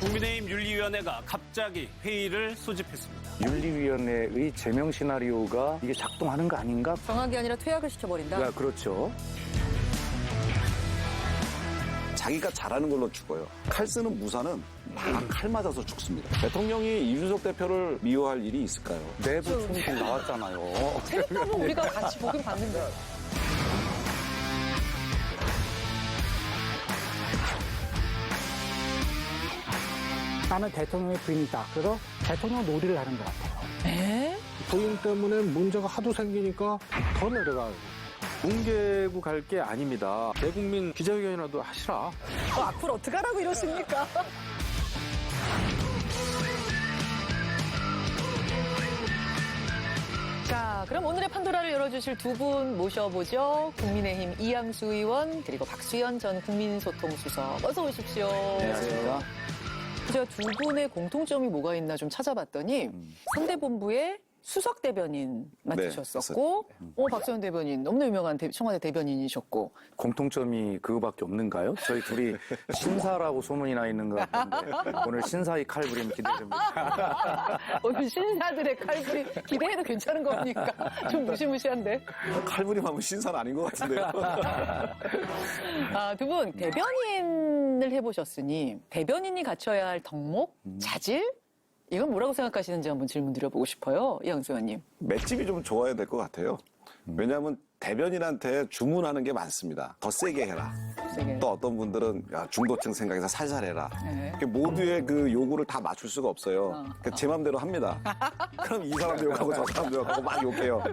국민의힘 윤리위원회가 갑자기 회의를 소집했습니다. 윤리위원회의 제명 시나리오가 이게 작동하는 거 아닌가? 정학이 아니라 퇴학을 시켜버린다? 야, 그렇죠. 자기가 잘하는 걸로 죽어요. 칼 쓰는 무사는 막 칼 맞아서 죽습니다. 대통령이 이준석 대표를 미워할 일이 있을까요? 내부 총질 나왔잖아요. 재밌다면 우리가 같이 보긴 봤는데. 나는 대통령의 부인이다. 그래서 대통령 놀이를 하는 것 같아요. 에? 부인 때문에 문제가 하도 생기니까 더 내려가요. 공개부 갈 게 아닙니다. 대국민 기자회견이라도 하시라. 앞으로 어떡하라고 이러십니까? 자, 그럼 오늘의 판도라를 열어주실 두 분 모셔보죠. 국민의힘 이양수 의원 그리고 박수현 전 국민소통수석. 어서 오십시오. 안녕하십니까. 제가 두 분의 공통점이 뭐가 있나 좀 찾아봤더니 상대본부의 수석 대변인 맡으셨었고 박수현 대변인 너무나 유명한 청와대 대변인이셨고 공통점이 그거밖에 없는가요? 저희 둘이 신사라고 소문이 나 있는 것 같은데 오늘 신사의 칼부림 기대됩니다. 오늘 신사들의 칼부림 기대해도 괜찮은 겁니까? 좀 무시무시한데. 칼부림하면 신사는 아닌 것 같은데요. 두 분 대변인을 해보셨으니 대변인이 갖춰야 할 덕목, 자질? 이건 뭐라고 생각하시는지 한번 질문 드려보고 싶어요. 이양수 의원님. 맷집이 좀 좋아야 될 것 같아요. 왜냐하면 대변인한테 주문하는 게 많습니다. 더 세게 해라. 세게. 또 어떤 분들은 야, 중도층 생각해서 살살 해라. 네. 모두의 그 요구를 다 맞출 수가 없어요. 제 맘대로 합니다. 그럼 이 사람도 욕하고 저 사람도 욕하고 막 욕해요.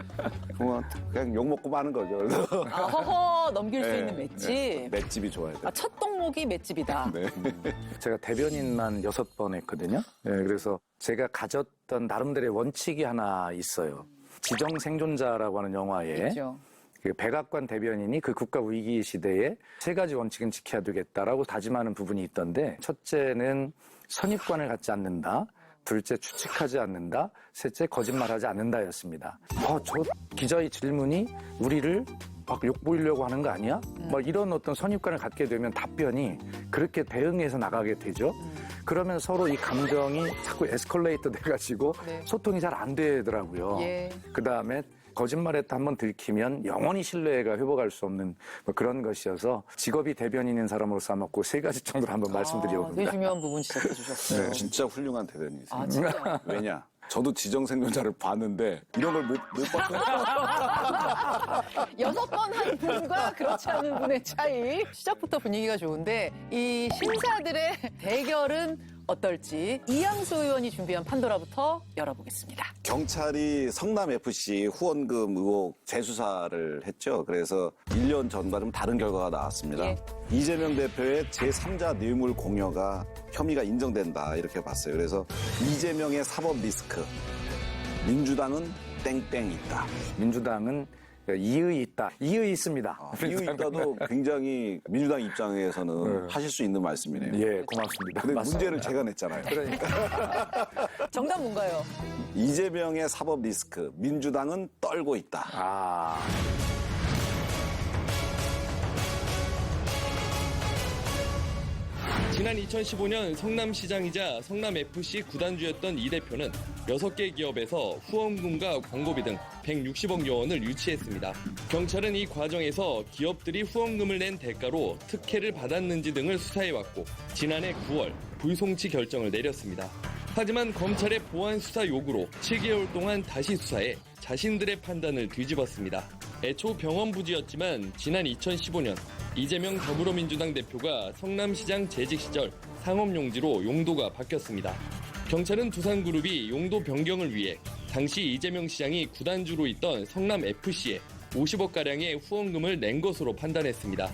그냥 욕먹고 마는 거죠. 그래서 허허 넘길 수 네, 있는 맷집. 네, 맷집이 좋아야 돼요. 첫 덕목이 맷집이다. 네. 제가 대변인만 6번 했거든요. 네, 그래서 제가 가졌던 나름대로의 원칙이 하나 있어요. 지정생존자라고 하는 영화에 그렇죠. 그 백악관 대변인이 그 국가 위기 시대에 3가지 원칙은 지켜야 되겠다라고 다짐하는 부분이 있던데 첫째는 선입관을 갖지 않는다. 둘째 추측하지 않는다. 셋째 거짓말하지 않는다였습니다. 저 기자의 질문이 우리를 막 욕보이려고 하는 거 아니야? 막 이런 어떤 선입관을 갖게 되면 답변이 그렇게 대응해서 나가게 되죠. 그러면 서로 이 감정이 자꾸 에스컬레이터 돼가지고 네. 소통이 잘 안 되더라고요. 예. 그다음에 거짓말했다 한번 들키면 영원히 신뢰가 회복할 수 없는 뭐 그런 것이어서 직업이 대변인인 사람으로서 아마 그 3가지 정도를 한번 말씀드려봅니다. 되게 중요한 부분 지적해 주셨어요. 진짜 훌륭한 대변인이세요. 아, 진짜. 왜냐? 저도 지정생존자를 봤는데 이런 걸 못 봤거든요. 6번 한 분과 그렇지 않은 분의 차이. 시작부터 분위기가 좋은데 이 신사들의 대결은 어떨지 이양수 의원이 준비한 판도라부터 열어보겠습니다. 경찰이 성남FC 후원금 의혹 재수사를 했죠. 그래서 1년 전과 좀 다른 결과가 나왔습니다. 예. 이재명 대표의 제3자 뇌물 공여가 혐의가 인정된다 이렇게 봤어요. 그래서 이재명의 사법 리스크, 민주당은 땡땡 있다. 민주당은 이의 있다. 이의 있습니다. 이유 있다도 굉장히 민주당 입장에서는 하실 수 있는 말씀이네요. 예, 고맙습니다. 근데 맞습니다. 문제를 제가 냈잖아요. 정답 뭔가요? 이재명의 사법 리스크, 민주당은 떨고 있다. 아. 지난 2015년 성남시장이자 성남FC 구단주였던 이 대표는 6개 기업에서 후원금과 광고비 등 160억여 원을 유치했습니다. 경찰은 이 과정에서 기업들이 후원금을 낸 대가로 특혜를 받았는지 등을 수사해왔고 지난해 9월 불송치 결정을 내렸습니다. 하지만 검찰의 보안 수사 요구로 7개월 동안 다시 수사해 자신들의 판단을 뒤집었습니다. 애초 병원 부지였지만 지난 2015년 이재명 더불어민주당 대표가 성남시장 재직 시절 상업용지로 용도가 바뀌었습니다. 경찰은 두산그룹이 용도 변경을 위해 당시 이재명 시장이 구단주로 있던 성남FC에 50억가량의 후원금을 낸 것으로 판단했습니다.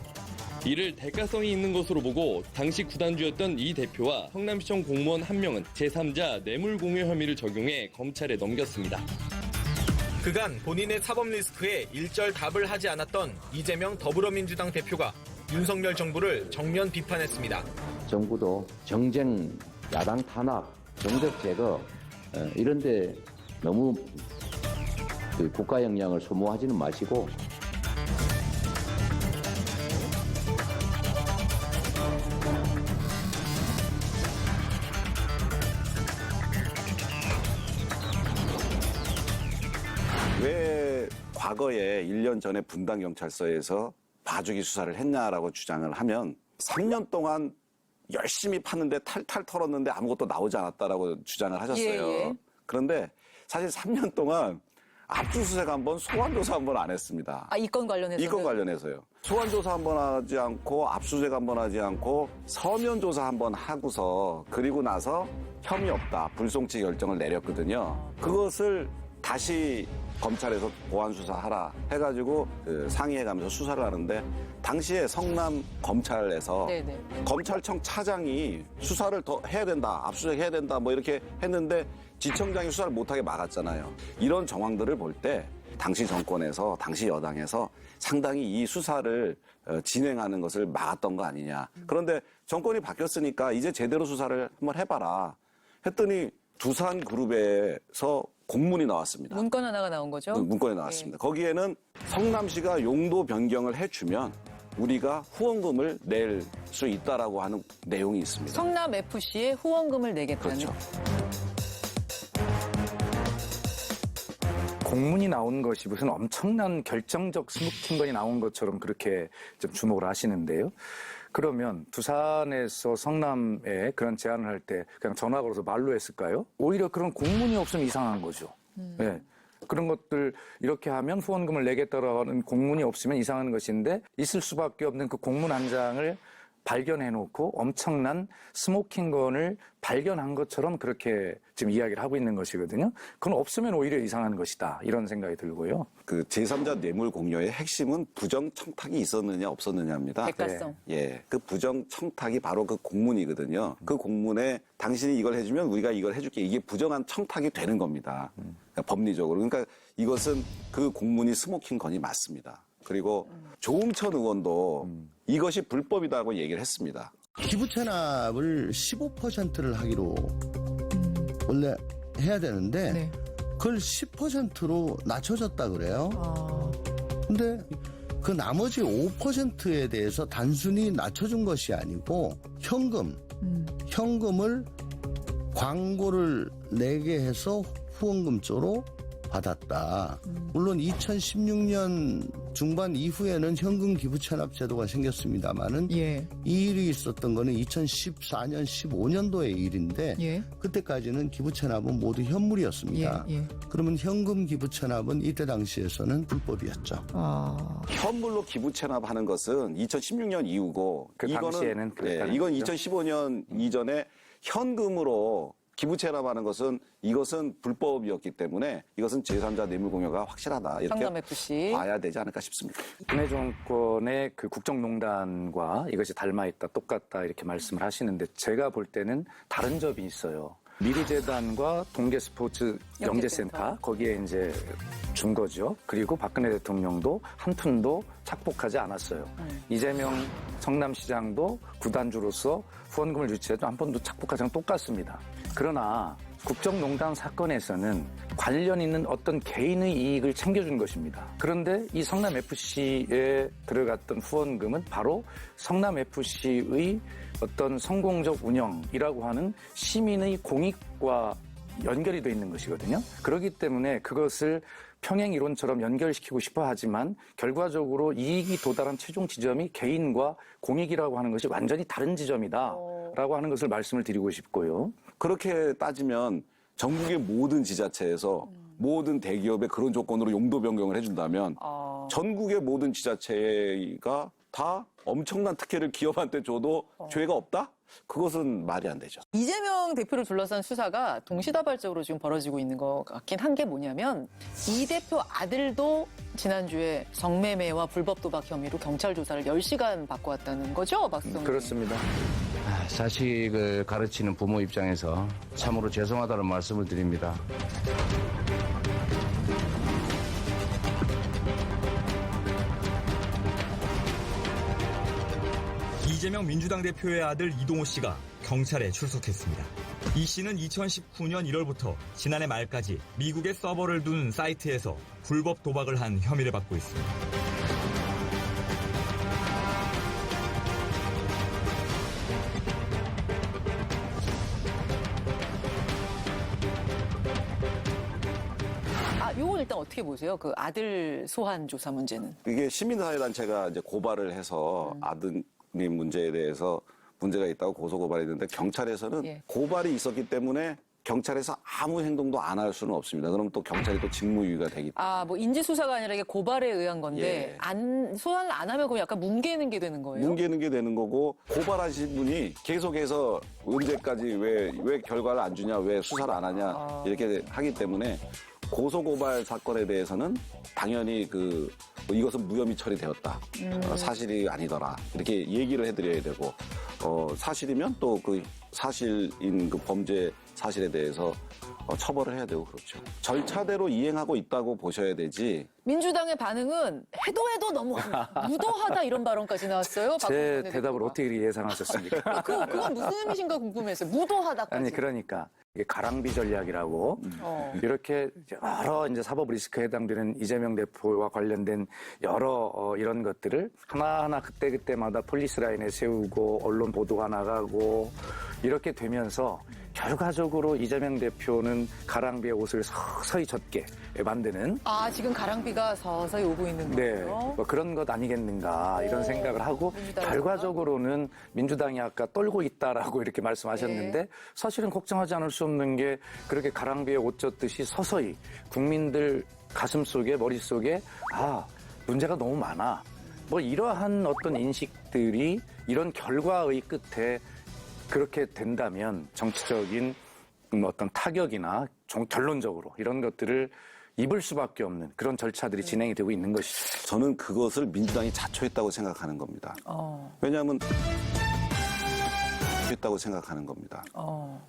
이를 대가성이 있는 것으로 보고 당시 구단주였던 이 대표와 성남시청 공무원 1명은 제3자 뇌물공여 혐의를 적용해 검찰에 넘겼습니다. 그간 본인의 사법 리스크에 일절 답을 하지 않았던 이재명 더불어민주당 대표가 윤석열 정부를 정면 비판했습니다. 정부도 정쟁, 야당 탄압, 정적 제거 이런 데 너무 국가 역량을 소모하지는 마시고 왜 과거에 1년 전에 분당경찰서에서 봐주기 수사를 했냐라고 주장을 하면 3년 동안 열심히 팠는데 탈탈 털었는데 아무것도 나오지 않았다라고 주장을 하셨어요. 예. 그런데 사실 3년 동안 압수수색 한 번, 소환조사 한 번 안 했습니다. 이 건 관련해서. 이 건 관련해서요. 소환조사 한 번 하지 않고 압수수색 한 번 하지 않고 서면조사 한 번 하고서 그리고 나서 혐의 없다, 불송치 결정을 내렸거든요. 그것을 다시 검찰에서 보완수사하라 해가지고 상의해가면서 수사를 하는데 당시에 성남 검찰에서 네네. 검찰청 차장이 수사를 더 해야 된다, 압수수색 해야 된다 뭐 이렇게 했는데 지청장이 수사를 못하게 막았잖아요. 이런 정황들을 볼 때 당시 정권에서 당시 여당에서 상당히 이 수사를 진행하는 것을 막았던 거 아니냐. 그런데 정권이 바뀌었으니까 이제 제대로 수사를 한번 해봐라 했더니 두산그룹에서 공문이 나왔습니다. 문건 하나가 나온 거죠? 문건이 나왔습니다. 거기에는 성남시가 용도 변경을 해주면 우리가 후원금을 낼 수 있다라고 하는 내용이 있습니다. 성남FC에 후원금을 내겠다는. 그렇죠. 공문이 나온 것이 무슨 엄청난 결정적 스모킹건이 나온 것처럼 그렇게 좀 주목을 하시는데요. 그러면 두산에서 성남에 그런 제안을 할 때 그냥 전화 걸어서 말로 했을까요? 오히려 그런 공문이 없으면 이상한 거죠. 네. 그런 것들 이렇게 하면 후원금을 내겠다라는 공문이 없으면 이상한 것인데 있을 수밖에 없는 그 공문 한 장을 발견해놓고 엄청난 스모킹건을 발견한 것처럼 그렇게 지금 이야기를 하고 있는 것이거든요. 그건 없으면 오히려 이상한 것이다. 이런 생각이 들고요. 그 제3자 뇌물 공여의 핵심은 부정 청탁이 있었느냐 없었느냐입니다. 백가성. 예, 그 부정 청탁이 바로 그 공문이거든요. 그 공문에 당신이 이걸 해주면 우리가 이걸 해줄게. 이게 부정한 청탁이 되는 겁니다. 그러니까 법리적으로. 그러니까 이것은 그 공문이 스모킹 건이 맞습니다. 그리고 조응천 의원도 이것이 불법이다고 얘기를 했습니다. 기부 체납을 15%를 하기로 원래 해야 되는데 네. 그걸 10%로 낮춰졌다 그래요. 근데 그 나머지 5%에 대해서 단순히 낮춰준 것이 아니고 현금을 광고를 내게 해서 후원금 쪽으로 받았다. 물론 2016년 중반 이후에는 현금 기부 체납 제도가 생겼습니다만은 예. 이 일이 있었던 거는 2014년, 15년도의 일인데 예. 그때까지는 기부 체납은 모두 현물이었습니다. 예. 그러면 현금 기부 체납은 이때 당시에서는 불법이었죠. 현물로 기부 체납하는 것은 2016년 이후고 그 당시에는 그랬다는 이건 거죠? 2015년 이전에 현금으로 기부 체납하는 것은 이것은 불법이었기 때문에 이것은 제3자 뇌물 공여가 확실하다 이렇게 성남FC. 봐야 되지 않을까 싶습니다. 군의 정권의 그 국정농단과 이것이 닮아있다, 똑같다 이렇게 말씀을 하시는데 제가 볼 때는 다른 점이 있어요. 미르재단과 동계스포츠 영재센터 거기에 이제 준 거죠. 그리고 박근혜 대통령도 한 푼도 착복하지 않았어요. 이재명 성남시장도 구단주로서 후원금을 유치해도 한 푼도 착복하지 않고 똑같습니다. 그러나 국정농단 사건에서는 관련 있는 어떤 개인의 이익을 챙겨준 것입니다. 그런데 이 성남FC에 들어갔던 후원금은 바로 성남FC의 어떤 성공적 운영이라고 하는 시민의 공익과 연결이 돼 있는 것이거든요. 그렇기 때문에 그것을 평행 이론처럼 연결시키고 싶어 하지만 결과적으로 이익이 도달한 최종 지점이 개인과 공익이라고 하는 것이 완전히 다른 지점이다라고 하는 것을 말씀을 드리고 싶고요. 그렇게 따지면 전국의 모든 지자체에서 모든 대기업에 그런 조건으로 용도 변경을 해준다면 전국의 모든 지자체가 다 엄청난 특혜를 기업한테 줘도 죄가 없다? 그것은 말이 안 되죠. 이재명 대표를 둘러싼 수사가 동시다발적으로 지금 벌어지고 있는 것 같긴 한 게 뭐냐면 이 대표 아들도 지난주에 성매매와 불법 도박 혐의로 경찰 조사를 10시간 받고 왔다는 거죠, 박수성. 그렇습니다. 자식을 가르치는 부모 입장에서 참으로 죄송하다는 말씀을 드립니다. 이재명 민주당 대표의 아들 이동호 씨가 경찰에 출석했습니다. 이 씨는 2019년 1월부터 지난해 말까지 미국에 서버를 둔 사이트에서 불법 도박을 한 혐의를 받고 있습니다. 이건 일단 어떻게 보세요? 그 아들 소환 조사 문제는. 이게 시민사회단체가 이제 고발을 해서 아드님 문제에 대해서 문제가 있다고 고소고발했는데 경찰에서는 예. 고발이 있었기 때문에 경찰에서 아무 행동도 안 할 수는 없습니다. 그럼 또 경찰이 또 직무유기가 되기 때문에. 뭐 인지수사가 아니라 이게 고발에 의한 건데, 예. 소환을 안 하면 그럼 약간 뭉개는 게 되는 거예요? 뭉개는 게 되는 거고, 고발하신 분이 계속해서 언제까지 왜 결과를 안 주냐, 왜 수사를 안 하냐, 이렇게 하기 때문에 고소고발 사건에 대해서는 당연히 이것은 무혐의 처리되었다. 사실이 아니더라. 이렇게 얘기를 해드려야 되고, 사실이면 또 그 사실인 그 범죄 사실에 대해서 처벌을 해야 되고 그렇죠. 절차대로 이행하고 있다고 보셔야 되지. 민주당의 반응은 해도 너무 무도하다 이런 발언까지 나왔어요. 제 대답을 어떻게 예상하셨습니까? 그건 무슨 의미신가 궁금했어요. 무도하다까지. 아니 그러니까 이게 가랑비 전략이라고 이렇게 여러 이제 사법 리스크에 해당되는 이재명 대표와 관련된 여러 이런 것들을 하나하나 그때마다 폴리스 라인에 세우고 언론 보도가 나가고 이렇게 되면서 결과적으로 이재명 대표는 가랑비의 옷을 서서히 젖게 만드는 지금 가랑비가 서서히 오고 있는 네, 거예요? 뭐 그런 것 아니겠는가 이런 생각을 하고 결과적으로는 민주당이 아까 떨고 있다라고 이렇게 말씀하셨는데 사실은 걱정하지 않을 수 없는 게 그렇게 가랑비에 옷 젖듯이 서서히 국민들 가슴속에 머릿속에 문제가 너무 많아 뭐 이러한 어떤 인식들이 이런 결과의 끝에 그렇게 된다면 정치적인 어떤 타격이나 결론적으로 이런 것들을 입을 수밖에 없는 그런 절차들이 진행이 되고 있는 것이죠. 저는 그것을 민주당이 자초했다고 생각하는 겁니다. 왜냐하면 했다고 생각하는 겁니다.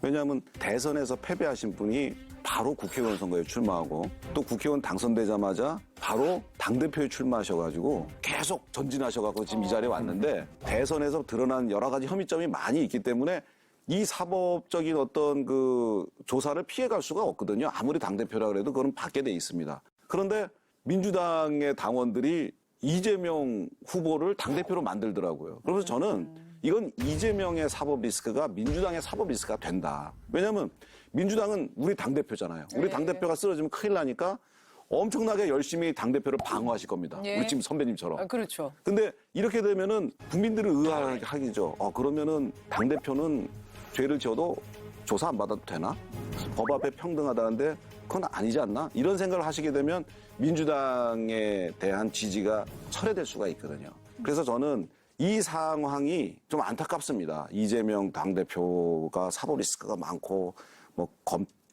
왜냐하면 대선에서 패배하신 분이 바로 국회의원 선거에 출마하고 또 국회의원 당선되자마자 바로 당대표에 출마하셔가지고 계속 전진하셔가지고 지금 이 자리에 왔는데 대선에서 드러난 여러 가지 혐의점이 많이 있기 때문에 이 사법적인 어떤 그 조사를 피해갈 수가 없거든요. 아무리 당대표라 그래도 그건 받게 돼 있습니다. 그런데 민주당의 당원들이 이재명 후보를 당대표로 만들더라고요. 그래서 저는 이건 이재명의 사법 리스크가 민주당의 사법 리스크가 된다. 왜냐하면 민주당은 우리 당대표잖아요. 우리 당대표가 쓰러지면 큰일 나니까 엄청나게 열심히 당대표를 방어하실 겁니다. 우리 지금 선배님처럼. 그렇죠. 근데 이렇게 되면은 국민들을 의아하기죠. 그러면은 당대표는 죄를 지어도 조사 안 받아도 되나? 법 앞에 평등하다는데 그건 아니지 않나? 이런 생각을 하시게 되면 민주당에 대한 지지가 철회될 수가 있거든요. 그래서 저는 이 상황이 좀 안타깝습니다. 이재명 당대표가 사법 리스크가 많고 뭐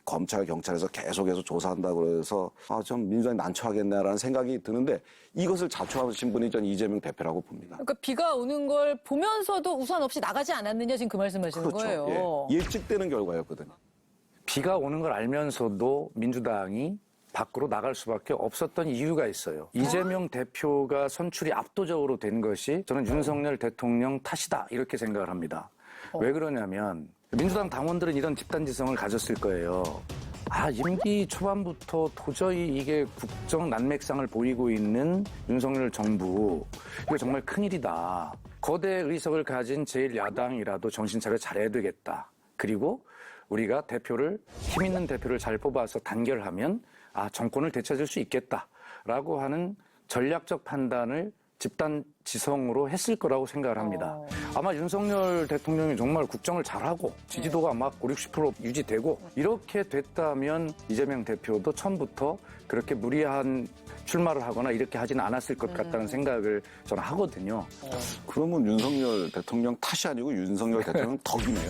검찰, 경찰에서 계속해서 조사한다고 그래서 좀 민주당이 난처하겠네라는 생각이 드는데 이것을 자초하신 분이 전 이재명 대표라고 봅니다. 그러니까 비가 오는 걸 보면서도 우산 없이 나가지 않았느냐 지금 그 말씀하시는 그렇죠. 거예요. 예측되는 결과였거든요. 비가 오는 걸 알면서도 민주당이 밖으로 나갈 수밖에 없었던 이유가 있어요. 이재명 대표가 선출이 압도적으로 된 것이 저는 윤석열 대통령 탓이다 이렇게 생각을 합니다. 왜 그러냐면 민주당 당원들은 이런 집단지성을 가졌을 거예요. 임기 초반부터 도저히 이게 국정 난맥상을 보이고 있는 윤석열 정부 이거 정말 큰일이다. 거대 의석을 가진 제1야당이라도 정신 차려 잘해야 되겠다. 그리고 우리가 힘 있는 대표를 잘 뽑아서 단결하면 정권을 되찾을 수 있겠다라고 하는 전략적 판단을 집단 지성으로 했을 거라고 생각을 합니다. 아마 윤석열 대통령이 정말 국정을 잘하고 지지도가 막 50, 60% 유지되고 이렇게 됐다면 이재명 대표도 처음부터 그렇게 무리한 출마를 하거나 이렇게 하지는 않았을 것 같다는 생각을 저는 하거든요. 그러면 윤석열 대통령 탓이 아니고 윤석열 대통령 덕이네요.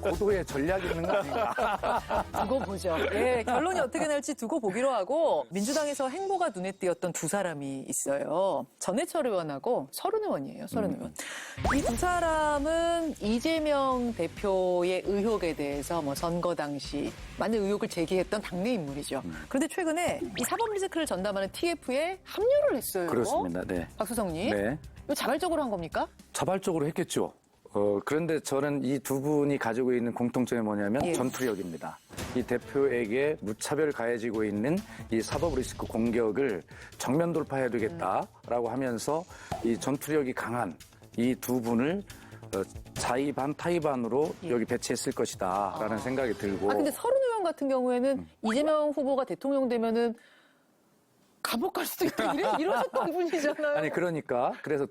고도의 전략이 있는 거 아닌가. 두고 보죠. 결론이 어떻게 날지 두고 보기로 하고 민주당에서 행보가 눈에 띄었던 두 사람이 있어요. 전해철 의원하고 서른 의원이에요. 서른 의원. 이 두 사람은 이재명 대표의 의혹에 대해서 선거 당시 많은 의혹을 제기했던 당내 인물이죠. 그런데 최근에 이 사법 리스크를 전담하는 TF에 합류를 했어요. 그렇습니다. 네. 박수성님. 네. 이거 자발적으로 한 겁니까? 자발적으로 했겠죠. 그런데 저는 이 두 분이 가지고 있는 공통점이 뭐냐면 전투력입니다. 이 대표에게 무차별 가해지고 있는 이 사법 리스크 공격을 정면 돌파해야 되겠다라고 하면서 이 전투력이 강한 이 두 분을 자의반 타의반으로 여기 배치했을 것이다라는 생각이 들고. 근데 서른 의원 같은 경우에는 이재명 후보가 대통령 되면은 감옥 갈 수도 있다 이러셨던 분이잖아요. 아니 그러니까 그래서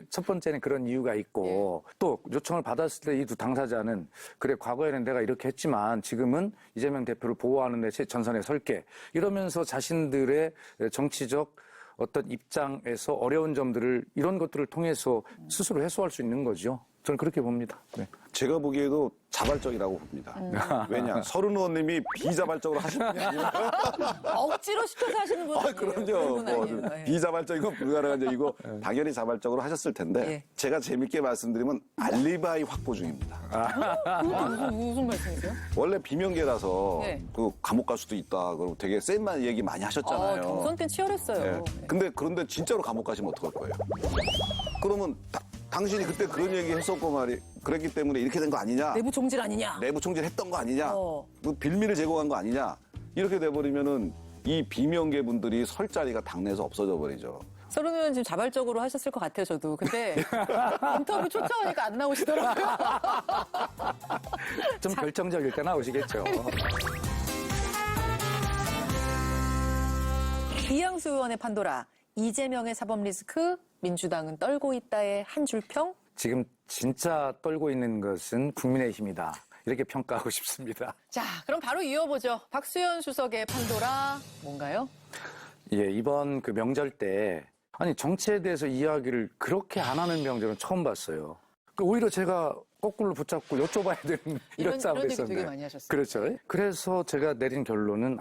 첫 번째는 그런 이유가 있고 또 요청을 받았을 때 이 두 당사자는 그래 과거에는 내가 이렇게 했지만 지금은 이재명 대표를 보호하는 데 전선에 설게 이러면서 자신들의 정치적 어떤 입장에서 어려운 점들을 이런 것들을 통해서 스스로 해소할 수 있는 거죠. 저는 그렇게 봅니다. 네. 제가 보기에도 자발적이라고 봅니다. 왜냐? 서른 의원님이 비자발적으로 하시는 분이 아니에요. 억지로 시켜서 하시는 분은 아니에요. 그럼요. 뭐 비자발적인 건 불가능한 얘기고 당연히 자발적으로 하셨을 텐데 예. 제가 재밌게 말씀드리면 알리바이 확보 중입니다. 그것도 무슨 말씀이세요? 원래 비명계라서 네. 그 감옥 갈 수도 있다. 그리고 되게 센 얘기 많이 하셨잖아요. 경선 때 치열했어요. 네. 그런데 진짜로 감옥 가시면 어떡할 거예요? 그러면 당신이 그때 그런 얘기 했었고 그랬기 때문에 이렇게 된 거 아니냐? 내부 총질 아니냐? 내부 총질 했던 거 아니냐? 그 빌미를 제공한 거 아니냐? 이렇게 돼버리면은 이 비명계 분들이 설 자리가 당내에서 없어져 버리죠. 서른 의원 지금 자발적으로 하셨을 것 같아요, 저도. 근데 인터뷰 초청하니까 안 나오시더라고요. 좀 결정적일 때 나오시겠죠. 이양수 의원의 판도라. 이재명의 사법 리스크, 민주당은 떨고 있다의 한 줄평? 지금 진짜 떨고 있는 것은 국민의힘이다. 이렇게 평가하고 싶습니다. 자, 그럼 바로 이어보죠. 박수현 수석의 판도라 뭔가요? 예, 이번 그 명절 때 아니 정치에 대해서 이야기를 그렇게 안 하는 명절은 처음 봤어요. 오히려 제가 거꾸로 붙잡고 여쭤봐야 되는 이런 싸움이 얘기 있었는데. 되게 많이 하셨어요. 그렇죠. 그래서 제가 내린 결론은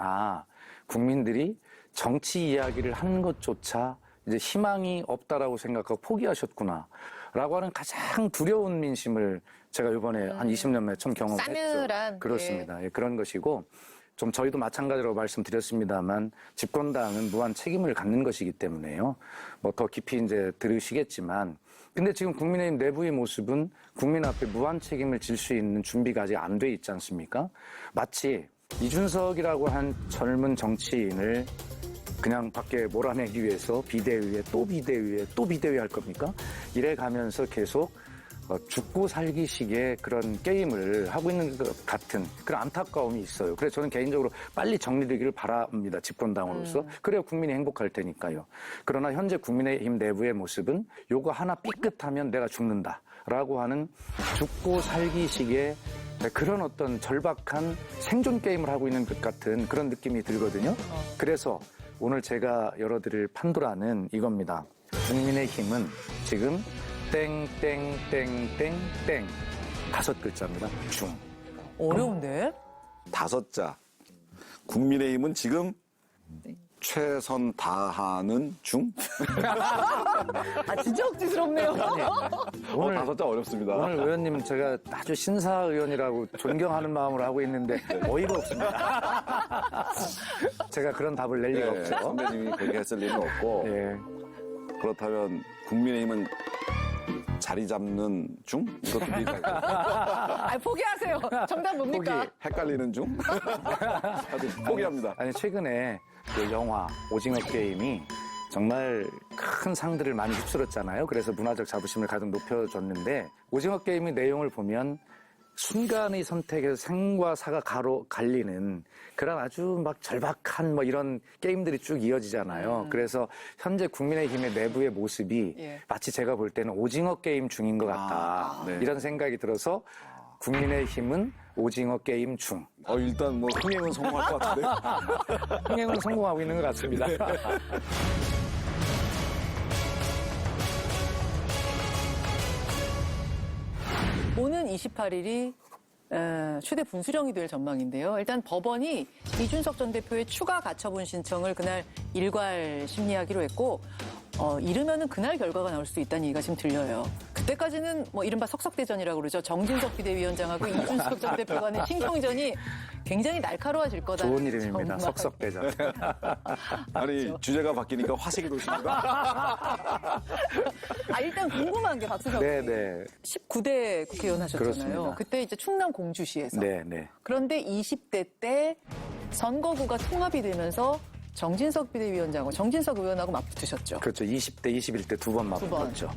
국민들이 정치 이야기를 하는 것조차 이제 희망이 없다라고 생각하고 포기하셨구나. 라고 하는 가장 두려운 민심을 제가 이번에 한 20년 만에 처음 경험했죠. 싸늘한. 그렇습니다. 예, 그런 것이고 좀 저희도 마찬가지라고 말씀드렸습니다만 집권당은 무한 책임을 갖는 것이기 때문에요. 뭐 더 깊이 이제 들으시겠지만 근데 지금 국민의힘 내부의 모습은 국민 앞에 무한 책임을 질 수 있는 준비가 아직 안 돼 있지 않습니까? 마치 이준석이라고 한 젊은 정치인을 그냥 밖에 몰아내기 위해서 비대위에 또 비대위에 또 비대위 할 겁니까? 이래 가면서 계속 죽고 살기식의 그런 게임을 하고 있는 것 같은 그런 안타까움이 있어요. 그래서 저는 개인적으로 빨리 정리되기를 바랍니다. 집권당으로서. 그래야 국민이 행복할 테니까요. 그러나 현재 국민의힘 내부의 모습은 요거 하나 삐끗하면 내가 죽는다라고 하는 죽고 살기식의 그런 어떤 절박한 생존 게임을 하고 있는 것 같은 그런 느낌이 들거든요. 그래서 오늘 제가 열어드릴 판도라는 이겁니다. 국민의힘은 지금 땡땡땡땡땡 5글자입니다. 중. 어려운데? 5자. 국민의힘은 지금 최선 다하는 중? 진짜 억지스럽네요. 오늘 5자 어렵습니다. 오늘 의원님 제가 아주 신사 의원이라고 존경하는 마음으로 하고 있는데 어이가 없습니다. 제가 그런 답을 낼 리가 없죠. 선배님이 그렇게 했을 리는 없고 예. 그렇다면 국민의힘은 자리 잡는 중? 이것도 비슷하고. 포기하세요. 정답 뭡니까? 헷갈리는 중? 포기합니다. 아니 최근에 그 영화 오징어 게임이 정말 큰 상들을 많이 휩쓸었잖아요. 그래서 문화적 자부심을 가득 높여줬는데 오징어 게임의 내용을 보면 순간의 선택에서 생과 사가 갈리는 그런 아주 막 절박한 뭐 이런 게임들이 쭉 이어지잖아요. 그래서 현재 국민의힘의 내부의 모습이 마치 제가 볼 때는 오징어 게임 중인 것 같다. 네. 이런 생각이 들어서 국민의힘은 오징어 게임 중. 일단 뭐 흥행은 성공할 것 같은데. 흥행은 성공하고 있는 것 같습니다. 오는 28일이 최대 분수령이 될 전망인데요. 일단 법원이 이준석 전 대표의 추가 가처분 신청을 그날 일괄 심리하기로 했고 이르면은 그날 결과가 나올 수도 있다는 얘기가 지금 들려요. 그때까지는 뭐 이른바 석석대전이라고 그러죠. 정진석 비대위원장하고 이준석 전 대표 간의 신경전이 굉장히 날카로워질 거다. 좋은 이름입니다. 석석대전. 아니 주제가 바뀌니까 화색이 도십니다. 일단 궁금한 게 박 수석이 네네. 19대 국회의원 하셨잖아요. 그렇습니다. 그때 이제 충남 공주시에서. 네네. 그런데 20대 때 선거구가 통합이 되면서 정진석 비대위원장하고 정진석 의원하고 맞붙으셨죠. 그렇죠. 20대, 21대 두 번 맞붙었죠.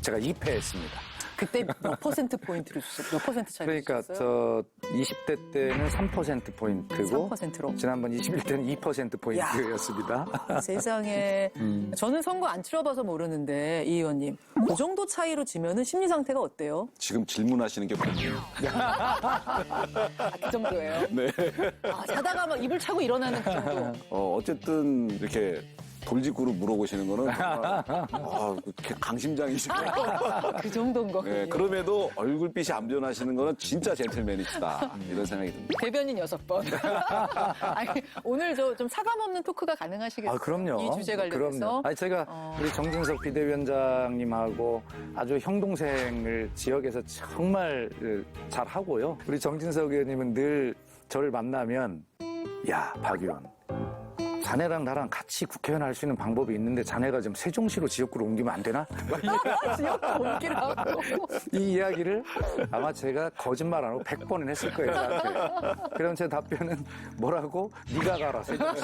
제가 2패했습니다. 그때 몇 퍼센트 포인트를 주셨어요? 몇 퍼센트 차이로 그러니까 주셨어요? 저 20대 때는 3%포인트고 3%로. 지난번 21대는 2%포인트였습니다. 세상에. 저는 선거 안 치러봐서 모르는데 이 의원님 그 정도 차이로 지면은 심리 상태가 어때요? 지금 질문하시는 게 뭐예요? 그 정도예요. 네. 자다가 막 입을 차고 일어나는 그 정도. 어쨌든 이렇게 돌직구로 물어보시는 거는 정말 이렇게 강심장이시네요. 그 정도인 거군요. 네, 그럼에도 얼굴빛이 안 변하시는 거는 진짜 젠틀맨이시다. 이런 생각이 듭니다. 대변인 6번. 아니, 오늘 좀 사감 없는 토크가 가능하시겠어요? 그럼요. 이 주제 관련해서. 그럼요. 아니, 제가 우리 정진석 비대위원장님하고 아주 형동생을 지역에서 정말 잘 하고요. 우리 정진석 의원님은 늘 저를 만나면 야, 박 의원. 자네랑 나랑 같이 국회의원 할 수 있는 방법이 있는데 자네가 지금 세종시로 지역구로 옮기면 안 되나? 지역구 옮기라고. 이 이야기를 아마 제가 거짓말 안 하고 100번은 했을 거예요. 저한테. 그럼 제 답변은 뭐라고? 네가 가라 세종시.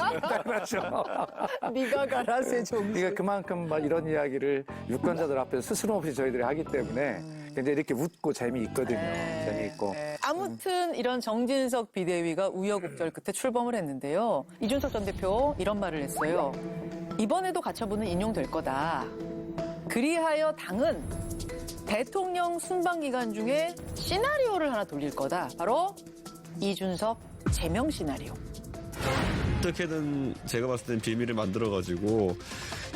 네가 가라 세종시. 그러니까 그만큼 막 이런 이야기를 유권자들 앞에서 스스럼 없이 저희들이 하기 때문에 이제 이렇게 웃고 재미있거든요. 재미있고. 아무튼 이런 정진석 비대위가 우여곡절 끝에 출범을 했는데요. 이준석 전 대표 이런 말을 했어요. 이번에도 가처분은 인용될 거다. 그리하여 당은 대통령 순방 기간 중에 시나리오를 하나 돌릴 거다. 바로 이준석 제명 시나리오. 어떻게든 제가 봤을 땐 비밀을 만들어가지고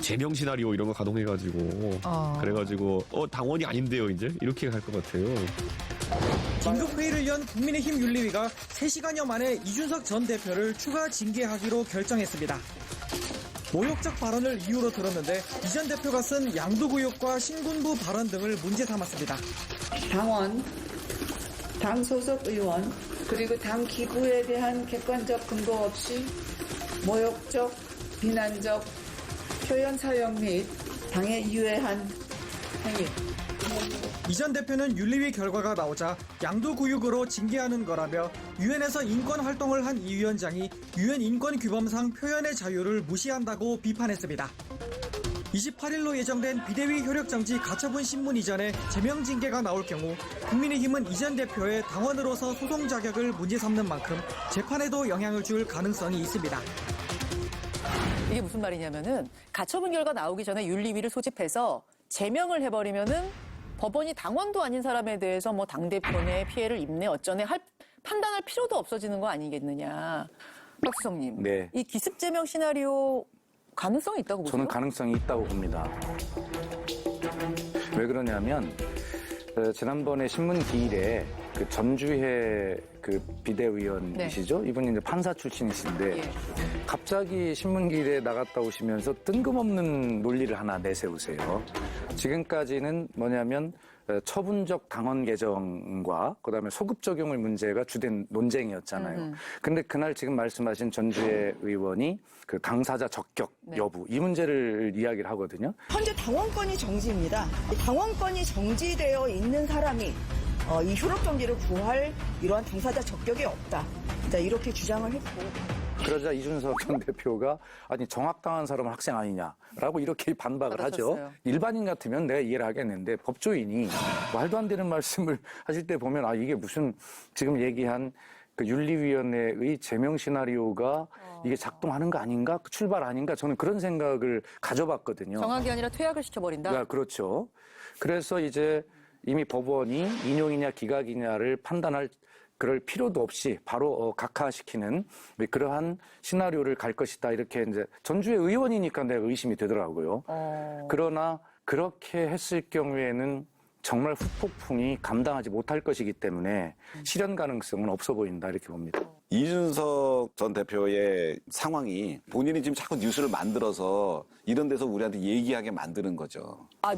제명 시나리오 이런 거 가동해가지고 그래가지고 당원이 아닌데요 이제 이렇게 갈 것 같아요. 긴급회의를 연 국민의힘 윤리위가 3시간여 만에 이준석 전 대표를 추가 징계하기로 결정했습니다. 모욕적 발언을 이유로 들었는데 이 전 대표가 쓴 양두구역과 신군부 발언 등을 문제 삼았습니다. 당원, 당 소속 의원, 그리고 당 기구에 대한 객관적 근거 없이 모욕적, 비난적 표현 사용 및 당에 유해한 행위. 이 전 대표는 윤리위 결과가 나오자 양도구역으로 징계하는 거라며 유엔에서 인권 활동을 한 이 위원장이 유엔 인권규범상 표현의 자유를 무시한다고 비판했습니다. 28일로 예정된 비대위 효력정지 가처분 신문 이전에 제명 징계가 나올 경우 국민의힘은 이 전 대표의 당원으로서 소송 자격을 문제 삼는 만큼 재판에도 영향을 줄 가능성이 있습니다. 이게 무슨 말이냐면은 가처분 결과 나오기 전에 윤리위를 소집해서 제명을 해버리면은 법원이 당원도 아닌 사람에 대해서 뭐 당대표네 피해를 입네 어쩌네 판단할 필요도 없어지는 거 아니겠느냐. 박수성님. 네. 이 기습 제명 시나리오 가능성이 있다고 보세요? 저는 가능성이 있다고 봅니다. 왜 그러냐면 지난번에 신문 기일에 그 전주회 그 비대위원이시죠? 네. 이분이 이제 판사 출신이신데 갑자기 신문 기일에 나갔다 오시면서 뜬금없는 논리를 하나 내세우세요. 지금까지는 뭐냐면 처분적 당원 개정과 그다음에 소급 적용의 문제가 주된 논쟁이었잖아요. 근데 그날 지금 말씀하신 전주의 의원이 그 당사자 적격 여부 이 문제를 이야기를 하거든요. 현재 당원권이 정지입니다. 당원권이 정지되어 있는 사람이 이 효력정지를 구할 이러한 당사자 적격이 없다. 이렇게 주장을 했고. 그러자 이준석 전 대표가 아니 정학당한 사람은 학생 아니냐라고 이렇게 반박을 하죠. 일반인 같으면 내가 이해를 하겠는데 법조인이 말도 안 되는 말씀을 하실 때 보면 아 이게 무슨 지금 얘기한 그 윤리위원회의 제명 시나리오가 이게 작동하는 거 아닌가? 출발 아닌가? 저는 그런 생각을 가져봤거든요. 정학이 아니라 퇴학을 시켜버린다? 네, 그렇죠. 그래서 이제 이미 법원이 인용이냐 기각이냐를 판단할 그럴 필요도 없이 바로 각하시키는 그러한 시나리오를 갈 것이다. 이렇게 이제 전주의 의원이니까 내가 의심이 되더라고요. 그러나 그렇게 했을 경우에는 정말 후폭풍이 감당하지 못할 것이기 때문에 실현 가능성은 없어 보인다. 이렇게 봅니다. 이준석 전 대표의 상황이 본인이 지금 자꾸 뉴스를 만들어서 이런 데서 우리한테 얘기하게 만드는 거죠. 아,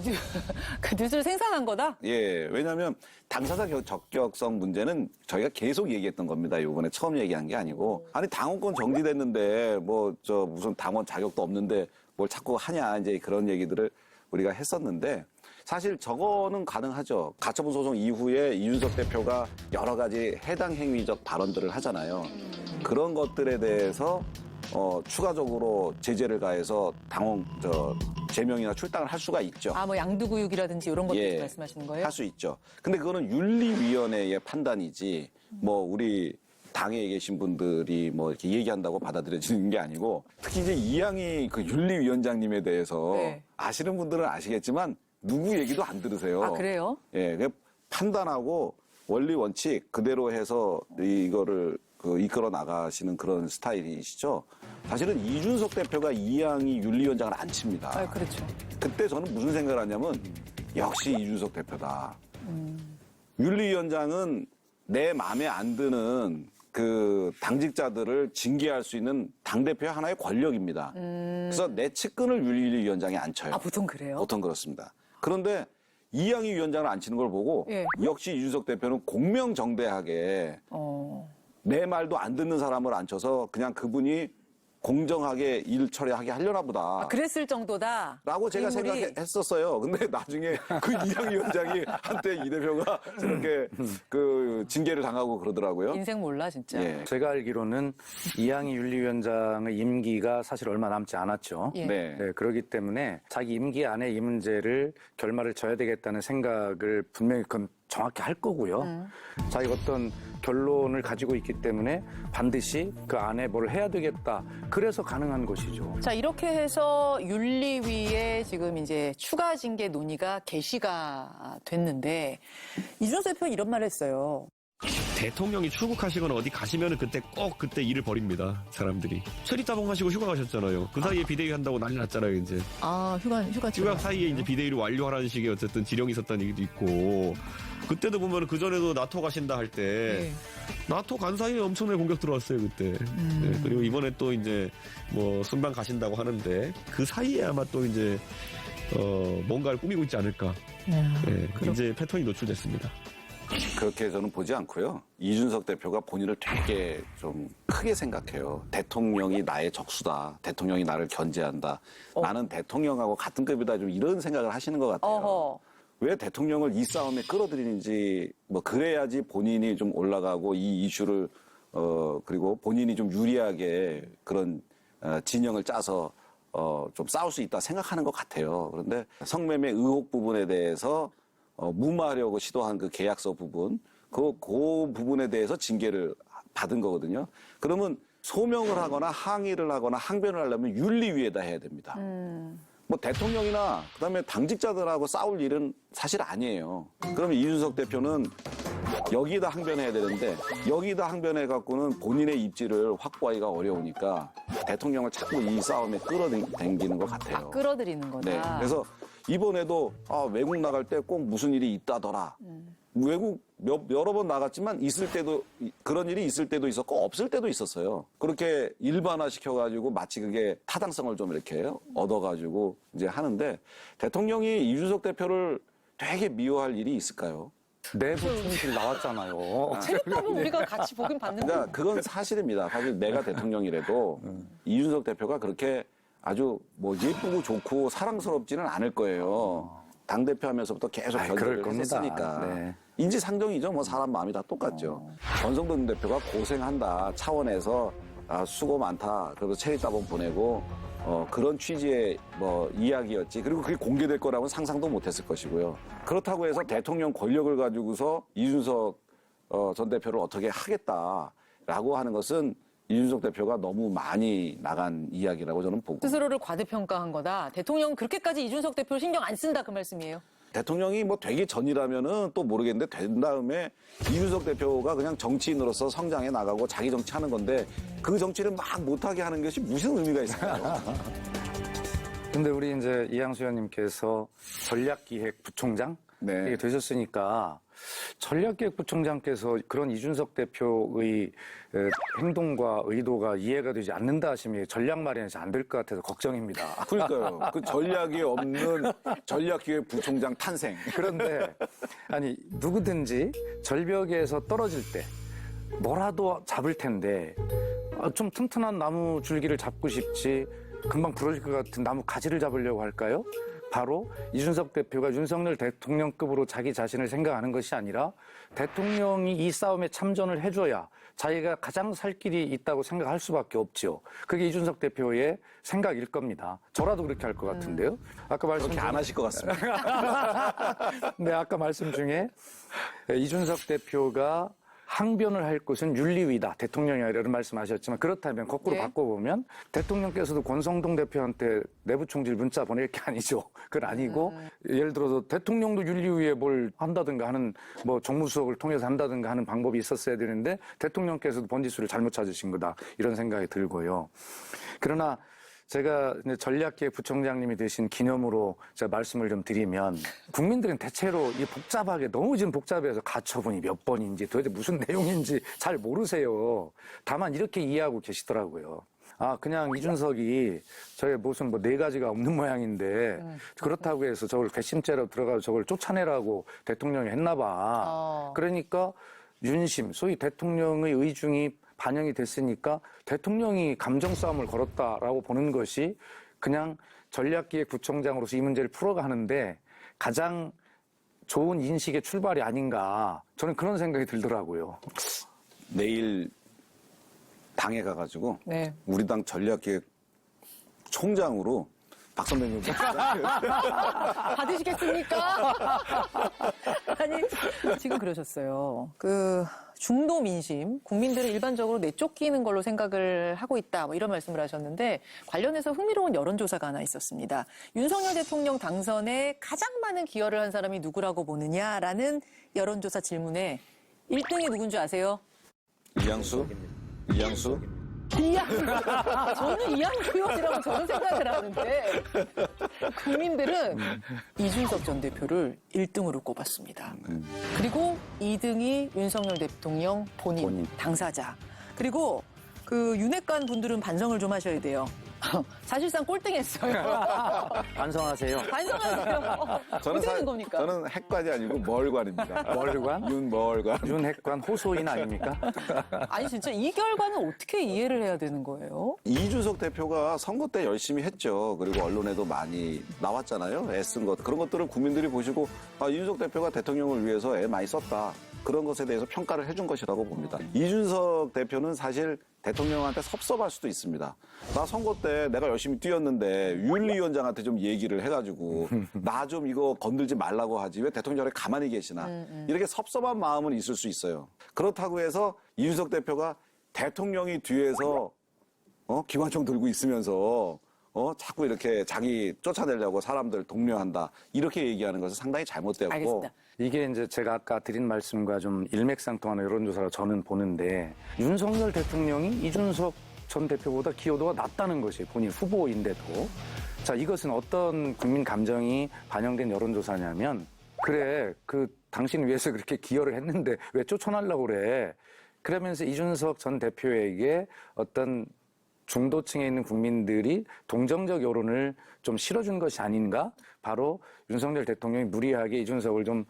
그 뉴스를 생산한 거다? 예, 왜냐하면 당사자 적격성 문제는 저희가 계속 얘기했던 겁니다. 이번에 처음 얘기한 게 아니고. 아니 당원권 정지됐는데 무슨 당원 자격도 없는데 뭘 자꾸 하냐 이제 그런 얘기들을 우리가 했었는데 사실 저거는 가능하죠. 가처분 소송 이후에 이준석 대표가 여러 가지 해당 행위적 발언들을 하잖아요. 그런 것들에 대해서 추가적으로 제재를 가해서 제명이나 출당을 할 수가 있죠. 뭐 양두구육이라든지 이런 것들 예, 말씀하시는 거예요? 할 수 있죠. 근데 그거는 윤리위원회의 판단이지 뭐 우리 당에 계신 분들이 뭐 이렇게 얘기한다고 받아들여지는 게 아니고 특히 이제 이양희 그 윤리위원장님에 대해서 네. 아시는 분들은 아시겠지만 누구 얘기도 안 들으세요. 아, 그래요? 예, 판단하고 원리 원칙 그대로 해서 이거를 이끌어 나가시는 그런 스타일이시죠. 사실은 이준석 대표가 이양희 윤리위원장을 안 칩니다. 아, 그렇죠. 그때 저는 무슨 생각을 하냐면 역시 이준석 대표다. 윤리위원장은 내 마음에 안 드는 그 당직자들을 징계할 수 있는 당대표의 하나의 권력입니다. 그래서 내 측근을 윤리위원장이 안 쳐요. 보통 그래요? 보통 그렇습니다. 그런데 이양희 위원장을 안 치는 걸 보고 예. 역시 이준석 대표는 공명정대하게 내 말도 안 듣는 사람을 앉혀서 그냥 그분이 공정하게 일 처리하게 하려나 보다. 그랬을 정도다. 라고 제가 인물이. 생각했었어요. 근데 나중에 그 이양희 위원장이 한때 이 대표가 저렇게 그 징계를 당하고 그러더라고요. 인생 몰라 진짜. 예. 제가 알기로는 이양희 윤리위원장의 임기가 사실 얼마 남지 않았죠. 예. 네. 네, 그렇기 때문에 자기 임기 안에 이 문제를 결말을 져야 되겠다는 생각을 분명히 그건 정확히 할 거고요. 자기가 어떤 결론을 가지고 있기 때문에 반드시 그 안에 뭘 해야 되겠다. 그래서 가능한 것이죠. 자, 이렇게 해서 윤리위에 지금 이제 추가 징계 논의가 개시가 됐는데 이준석 대표 이런 말을 했어요. 대통령이 출국하시거나 어디 가시면은 그때 꼭 그때 일을 벌입니다. 사람들이. 체리따봉 하시고 휴가 가셨잖아요. 그 사이에 비대위 한다고 난리 났잖아요, 이제. 휴가 사이에 이제 비대위를 완료하라는 식의 어쨌든 지령이 있었다는 얘기도 있고. 그때도 보면 그전에도 나토 가신다 할 때 나토 간 사이에 엄청나게 공격 들어왔어요, 그때. 네, 그리고 이번에 또 이제 뭐 순방 가신다고 하는데 그 사이에 아마 또 이제 뭔가를 꾸미고 있지 않을까. 네, 이제 패턴이 노출됐습니다. 그렇게 저는 보지 않고요. 이준석 대표가 본인을 되게 좀 크게 생각해요. 대통령이 나의 적수다. 대통령이 나를 견제한다. 나는 대통령하고 같은 급이다. 좀 이런 생각을 하시는 것 같아요. 왜 대통령을 이 싸움에 끌어들이는지 뭐 그래야지 본인이 좀 올라가고 이 이슈를 그리고 본인이 좀 유리하게 그런 진영을 짜서 좀 싸울 수 있다 생각하는 것 같아요. 그런데 성매매 의혹 부분에 대해서 무마하려고 시도한 그 계약서 부분, 그 부분에 대해서 징계를 받은 거거든요. 그러면 소명을 하거나 항의를 하거나 항변을 하려면 윤리위에다 해야 됩니다. 뭐 대통령이나 그다음에 당직자들하고 싸울 일은 사실 아니에요. 그러면 이준석 대표는 여기다 항변해야 되는데 여기다 항변해 갖고는 본인의 입지를 확보하기가 어려우니까 대통령을 자꾸 이 싸움에 끌어당기는 것 같아요. 끌어들이는 거다. 네. 그래서 이번에도 외국 나갈 때 꼭 무슨 일이 있다더라. 외국 여러 번 나갔지만 있을 때도 그런 일이 있을 때도 있었고 없을 때도 있었어요. 그렇게 일반화 시켜가지고 마치 그게 타당성을 좀 이렇게 얻어가지고 이제 하는데 대통령이 이준석 대표를 되게 미워할 일이 있을까요? 내부 총질 나왔잖아요. 체리따봉 우리가 같이 보긴 봤는데. 그러니까 그건 사실입니다. 사실 내가 대통령이라도 이준석 대표가 그렇게 아주 뭐 예쁘고 좋고 사랑스럽지는 않을 거예요. 당대표 하면서부터 계속 견제를 했으니까. 네. 인지상정이죠. 뭐 사람 마음이 다 똑같죠. 전성돈 대표가 고생한다 차원에서 수고 많다. 그래서 체리따봉 보내고 그런 취지의 뭐 이야기였지. 그리고 그게 공개될 거라고는 상상도 못했을 것이고요. 그렇다고 해서 대통령 권력을 가지고서 이준석 전 대표를 어떻게 하겠다라고 하는 것은 이준석 대표가 너무 많이 나간 이야기라고 저는 보고. 스스로를 과대평가한 거다. 대통령은 그렇게까지 이준석 대표를 신경 안 쓴다 그 말씀이에요. 대통령이 뭐 되기 전이라면은 또 모르겠는데 된 다음에 이준석 대표가 그냥 정치인으로서 성장해 나가고 자기 정치하는 건데 그 정치를 막 못하게 하는 것이 무슨 의미가 있을까요? 근데 우리 이제 이양수 의원님께서 전략기획부총장 이게 되셨으니까 전략기획부총장께서 그런 이준석 대표의 행동과 의도가 이해가 되지 않는다 하시면 전략 마련이 안 될 것 같아서 걱정입니다. 그러니까요. 그 전략이 없는 전략기획부총장 탄생. 그런데 아니 누구든지 절벽에서 떨어질 때 뭐라도 잡을 텐데 좀 튼튼한 나무 줄기를 잡고 싶지 금방 부러질 것 같은 나무 가지를 잡으려고 할까요? 바로 이준석 대표가 윤석열 대통령급으로 자기 자신을 생각하는 것이 아니라 대통령이 이 싸움에 참전을 해줘야 자기가 가장 살 길이 있다고 생각할 수밖에 없죠. 그게 이준석 대표의 생각일 겁니다. 저라도 그렇게 할 것 같은데요. 아까 말씀 그렇게 안 하실 것 같습니다. 네, 아까 말씀 중에 이준석 대표가 항변을 할 것은 윤리위다. 대통령이 아니라 이런 말씀하셨지만 그렇다면 거꾸로 네. 바꿔보면 대통령께서도 권성동 대표한테 내부 총질 문자 보낼 게 아니죠. 그건 아니고 예를 들어서 대통령도 윤리위에 뭘 한다든가 하는 뭐 정무수석을 통해서 한다든가 하는 방법이 있었어야 되는데 대통령께서도 번지수를 잘못 찾으신 거다. 이런 생각이 들고요. 그러나 제가 전략기획 부총장님이 되신 기념으로 제가 말씀을 좀 드리면 국민들은 대체로 이 복잡하게 너무 지금 복잡해서 가처분이 몇 번인지 도대체 무슨 내용인지 잘 모르세요. 다만 이렇게 이해하고 계시더라고요. 아, 그냥 이준석이 저의 무슨 뭐 4가지가 없는 모양인데 그렇다고 해서 저걸 괘씸죄로 들어가서 저걸 쫓아내라고 대통령이 했나 봐. 그러니까 윤심, 소위 대통령의 의중이 반영이 됐으니까 대통령이 감정 싸움을 걸었다라고 보는 것이 그냥 전략기획 부총장으로서 이 문제를 풀어가는데 가장 좋은 인식의 출발이 아닌가. 저는 그런 생각이 들더라고요. 내일 당에 가가지고 네. 우리 당 전략기획 총장으로 박선배님 받으시겠습니까? 아니, 지금 그러셨어요. 중도 민심, 국민들은 일반적으로 내쫓기는 걸로 생각을 하고 있다, 뭐 이런 말씀을 하셨는데 관련해서 흥미로운 여론조사가 하나 있었습니다. 윤석열 대통령 당선에 가장 많은 기여를 한 사람이 누구라고 보느냐라는 여론조사 질문에 1등이 누군지 아세요? 이양수? 저는 이양수 의원이라고 저는 생각을 하는데 국민들은 이준석 전 대표를 1등으로 꼽았습니다. 그리고 2등이 윤석열 대통령 본인. 당사자. 그리고 윤핵관 분들은 반성을 좀 하셔야 돼요. 사실상 꼴등했어요. 반성하세요. 반성하세요. 어떻게 된 겁니까? 저는 핵관이 아니고 멀관입니다. 멀관? 윤멀관. 윤핵관 호소인 아닙니까? 아니 진짜 이 결과는 어떻게 이해를 해야 되는 거예요? 이준석 대표가 선거 때 열심히 했죠. 그리고 언론에도 많이 나왔잖아요. 애쓴 것. 그런 것들을 국민들이 보시고 이준석 대표가 대통령을 위해서 애 많이 썼다. 그런 것에 대해서 평가를 해준 것이라고 봅니다. 이준석 대표는 사실 대통령한테 섭섭할 수도 있습니다. 나 선거 때 내가 열심히 뛰었는데 윤리위원장한테 좀 얘기를 해가지고 나 좀 이거 건들지 말라고 하지 왜 대통령이 가만히 계시나 이렇게 섭섭한 마음은 있을 수 있어요. 그렇다고 해서 이준석 대표가 대통령이 뒤에서 기관총 들고 있으면서 자꾸 이렇게 자기 쫓아내려고 사람들 독려한다 이렇게 얘기하는 것은 상당히 잘못되었고. 알겠습니다. 이게 이제 제가 아까 드린 말씀과 좀 일맥상통하는 여론조사로 저는 보는데 윤석열 대통령이 이준석 전 대표보다 기여도가 낮다는 것이 본인 후보인데도 자 이것은 어떤 국민 감정이 반영된 여론조사냐면 그래 당신 위해서 그렇게 기여를 했는데 왜 쫓아내려고 그래 그러면서 이준석 전 대표에게 어떤 중도층에 있는 국민들이 동정적 여론을 좀 실어준 것이 아닌가? 바로 윤석열 대통령이 무리하게 이준석을 좀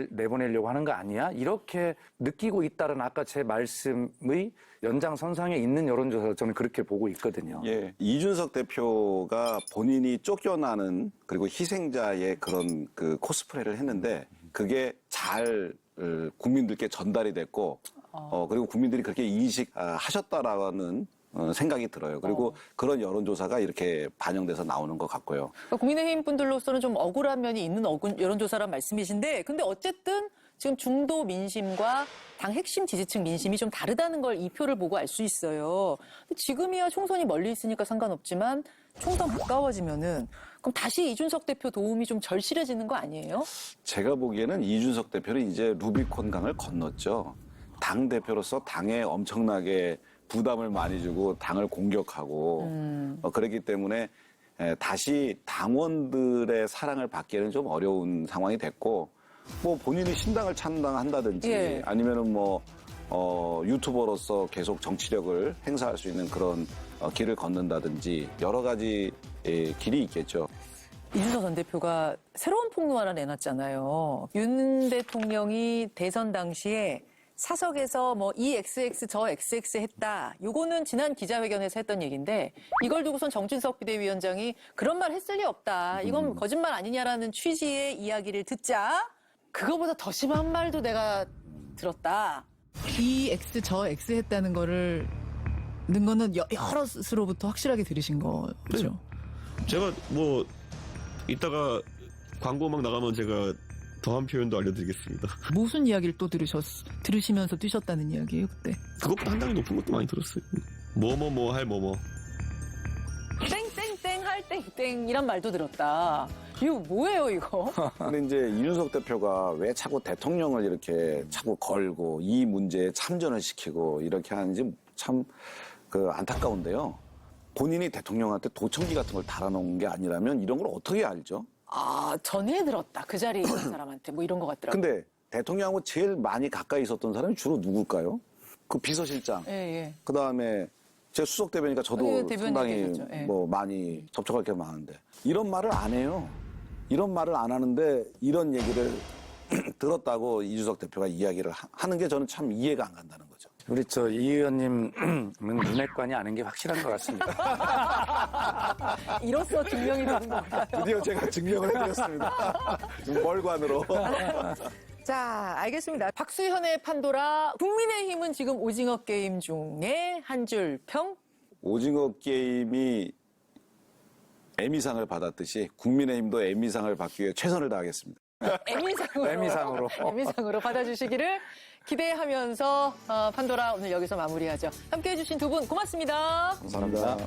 내보내려고 하는 거 아니야? 이렇게 느끼고 있다는 아까 제 말씀의 연장선상에 있는 여론조사 저는 그렇게 보고 있거든요. 예, 이준석 대표가 본인이 쫓겨나는 그리고 희생자의 그런 코스프레를 했는데 그게 잘 국민들께 전달이 됐고 그리고 국민들이 그렇게 인식하셨다라는 생각이 들어요. 그리고 그런 여론조사가 이렇게 반영돼서 나오는 것 같고요. 그러니까 국민의힘 분들로서는 좀 억울한 면이 있는 여론조사란 말씀이신데 근데 어쨌든 지금 중도 민심과 당 핵심 지지층 민심이 좀 다르다는 걸 이 표를 보고 알 수 있어요. 지금이야 총선이 멀리 있으니까 상관없지만 총선 가까워지면은 그럼 다시 이준석 대표 도움이 좀 절실해지는 거 아니에요? 제가 보기에는 이준석 대표는 이제 루비콘 강을 건넜죠. 당 대표로서 당에 엄청나게 부담을 많이 주고 당을 공격하고 그렇기 때문에 다시 당원들의 사랑을 받기에는 좀 어려운 상황이 됐고 뭐 본인이 신당을 창당한다든지 아니면은 유튜버로서 계속 정치력을 행사할 수 있는 그런 길을 걷는다든지 여러 가지 길이 있겠죠. 이준석 전 대표가 새로운 폭로 하나 내놨잖아요. 윤 대통령이 대선 당시에 사석에서 뭐 이 XX 저 XX 했다. 요거는 지난 기자회견에서 했던 얘기인데 이걸 두고선 정진석 비대위원장이 그런 말 했을 리 없다. 이건 거짓말 아니냐라는 취지의 이야기를 듣자 그거보다 더 심한 말도 내가 들었다. 이 X 저 X 했다는 거를 는 거는 여러 스로부터 확실하게 들으신 거죠. 제가 뭐 이따가 광고 막 나가면 제가 더한 표현도 알려드리겠습니다. 무슨 이야기를 또 들으시면서 뛰셨다는 이야기예요, 그때? 그것보다 한 단계 높은 것도 많이 들었어요. 뭐뭐뭐 할 뭐뭐. 땡땡땡 할 땡땡 이란 말도 들었다. 이거 뭐예요, 이거? 근데 이제 이준석 대표가 왜 자꾸 대통령을 이렇게 자꾸 걸고 이 문제에 참전을 시키고 이렇게 하는지 참 안타까운데요. 본인이 대통령한테 도청기 같은 걸 달아놓은 게 아니라면 이런 걸 어떻게 알죠? 아, 전해 들었다. 그 자리에 있는 사람한테 뭐 이런 것 같더라고요. 근데 대통령하고 제일 많이 가까이 있었던 사람이 주로 누굴까요? 그 비서실장. 예. 그 다음에 제가 수석 대변이니까 저도 상당히 계셨죠. 예. 뭐 많이 접촉할 게 많은데 이런 말을 안 해요. 이런 말을 안 하는데 이런 얘기를 들었다고 이준석 대표가 이야기를 하는 게 저는 참 이해가 안 간다는 거죠. 우리 이 의원님은 문외관이 아닌 게 확실한 것 같습니다. 이로써 증명이 되는 겁니다. 드디어 제가 증명을 해드렸습니다. 멀관으로. 자, 알겠습니다. 박수현의 판도라. 국민의힘은 지금 오징어 게임 중에 한 줄 평? 오징어 게임이 에미상을 받았듯이 국민의힘도 에미상을 받기 위해 최선을 다하겠습니다. 에미상으로 받아주시기를 기대하면서 판도라 오늘 여기서 마무리하죠. 함께해 주신 두 분 고맙습니다. 감사합니다.